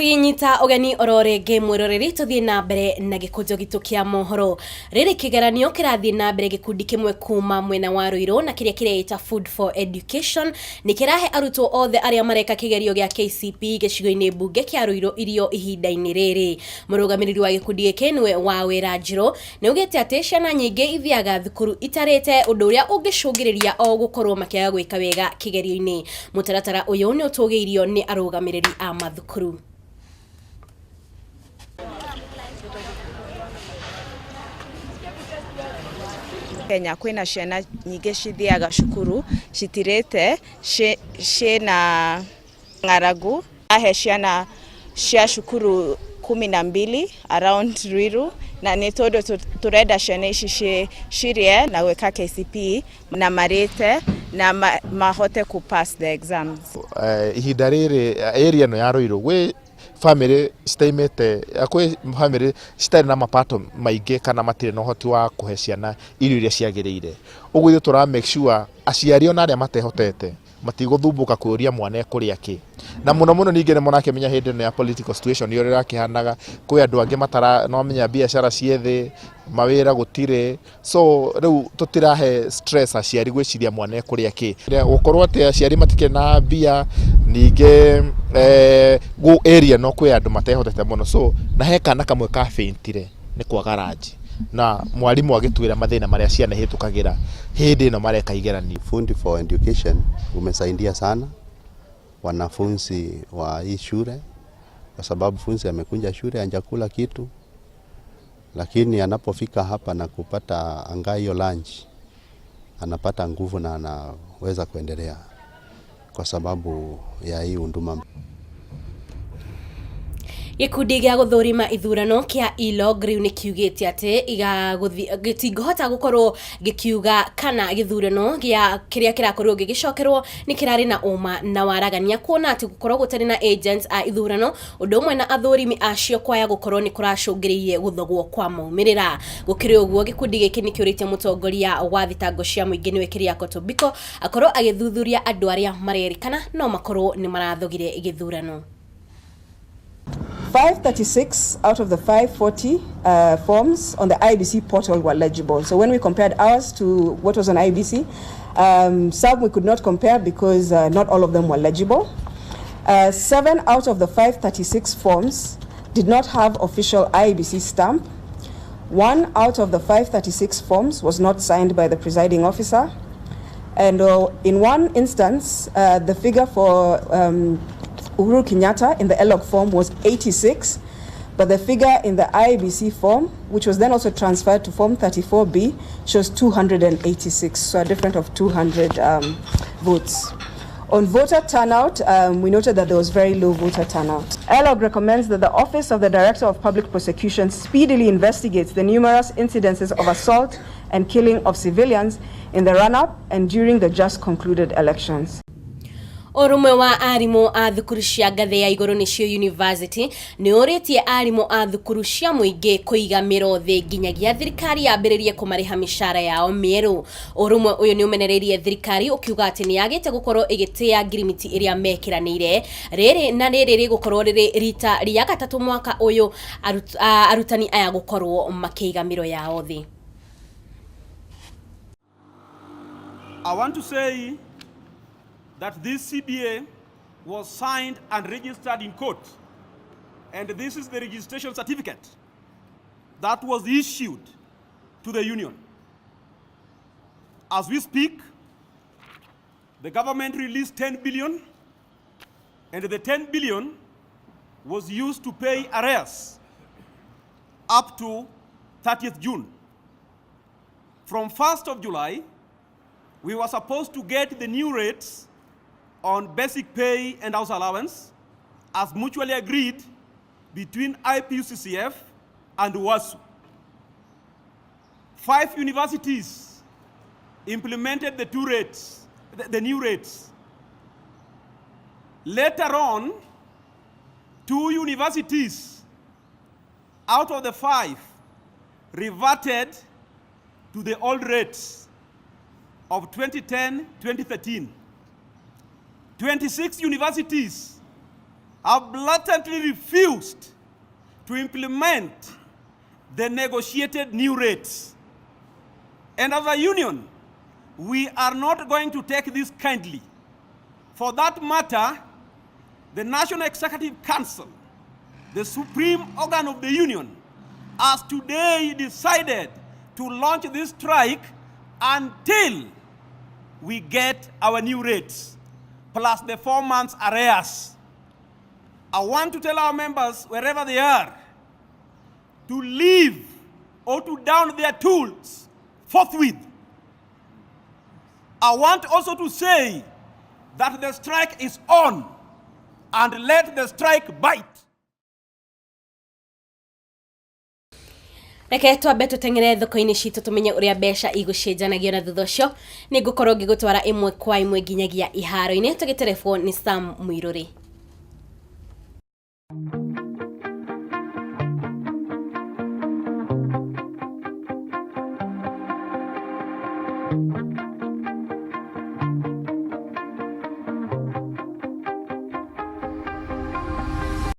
Tukinyita ogeni orore ge mwiroreri tuthie na mbere na gikunjo gitu kia mohoro. Riri kigeranio kirathie na mbere gikundi kimwe kuma mwena wa Ruiru na kiria kireita Food for Education ni kirahe arutwo othe aria mareka kigerio gia KCPE gicigo-ini bunge kia Ruiru irio ihinda-ini riri. Murugamiriri wa gikundi giki niwe wa wira Njiro ni ugite ati ciana nyingi ithiaga thukuru itarite undu uria ungicungiriria o gukorwo makiaga gwika wega kigerio-ini. Mutaratara uyu ni utugiirio ni arugamiriri a mathukuru. Kenya kwina ciana nyingi cithiaga cukuru citirite cina ng'aragu ahe ciana cia cukuru 12 around Ruiru na ni todo turenda ciana ici cirie na gwika KCPE na marite na mahote ku pass the exams. Ihinda riri area no ya Ruiru gwe family staimete akwe family stari na mapato maingi kana matire no hoti wa kuhe ciana irio iria ciagiriire uguo ithu tura make sure aciari ona aria matehotete matigũthumbuka kuria mwana kuria ki na muno ningi ne monake menya hindi no ya political situation yore rakihanaga kwi andu angi matara no menya biashara ciethe mawira gutire so riu tutirahe stress aciari gwiciria mwana kuria ki gukorwo ati aciari matike na bia ninge go area no kwi andu matehotete muno so na hekana kamwe ka faintire ni kwa garage na mwalimu agitwira mathina maria ciana hitukagira hindi no mareka igeranio. Food for Education umesaidia sana wanafunzi wa hii shule kwa sababu funzi amekunja shule anjakula kitu, lakini anapofika hapa na kupata angayo lunch anapata nguvu na anaweza kuendelea kwa sababu ya hii unduma. Gikundi gia guthurima ithurano kia ILOG riu ni kiugite ati gitingihota gukorwo gikiuga kana githurano gia kiria kirakorwo gigicokerwo ni kirari na uma na waragania kuona ati gukorwo gutari na agents a ithurano undu umwe na athurimi acio kwaya gukorwo ni kuracungiririe guthogwo kwa maumirira. Gukiri uguo gikundi giki ni kiurite mutongoria wa thitango cia muingi niwe Kiriako Tobiko akorwo agithuthuria andu aria marerikana no makorwo ni marathogire githurano. 536 out of the 540 forms on the IBC portal were legible. So when we compared ours to what was on IBC, some we could not compare because not all of them were legible. 7 out of the 536 forms did not have official IBC stamp. 1 out of the 536 forms was not signed by the presiding officer. And in one instance, the figure for Uhuru Kenyatta in the ELOG form was 86, but the figure in the IBC form, which was then also transferred to form 34B, shows 286, so a difference of 200 votes. On voter turnout, we noted that there was very low voter turnout. ELOG recommends that the Office of the Director of Public Prosecution speedily investigates the numerous incidences of assault and killing of civilians in the run-up and during the just concluded elections. Orumwe wa arimu a thukuru cia ngathe ya iguru nicio university ni uritie arimu a thukuru cia muingi kuiga mirothi nginyagia thirikari yambiririe kumariha mishara yao mieru. Orumwe uyu ni umenereirie thirikari ukiuga ati ni yagite gukorwo igitia ngirimiti iria mekiranire riri na riri rigukorwo riri rita ria gatatu mwaka uyu arutani aya gukorwo makiiga miro yao thi. I want to say that this CBA was signed and registered in court, and this is the registration certificate that was issued to the union. As we speak, the government released 10 billion, and the 10 billion was used to pay arrears up to 30th June. From 1st of July, we were supposed to get the new rates on basic pay and house allowance as mutually agreed between IPUCCF and WASU. 5 universities implemented the new rates. Later on, 2 universities out of the 5 reverted to the old rates of 2010-2013. 26 universities have blatantly refused to implement the negotiated new rates. And as a union, we are not going to take this kindly. For that matter, the National Executive Council, the supreme organ of the union, has today decided to launch this strike until we get our new rates, plus the 4 months arrears. I want to tell our members, wherever they are, to leave or to down their tools forthwith. I want also to say that the strike is on, and let the strike bite. Reke twambe tutengere thoko-ini citu tumenye uria mbeca igucenjanagio na thutha ucio ni ngukorwo ngigutwara imwe kwa imwe nginyagia iharo-ini tugiterebwo ni Sam Muiruri.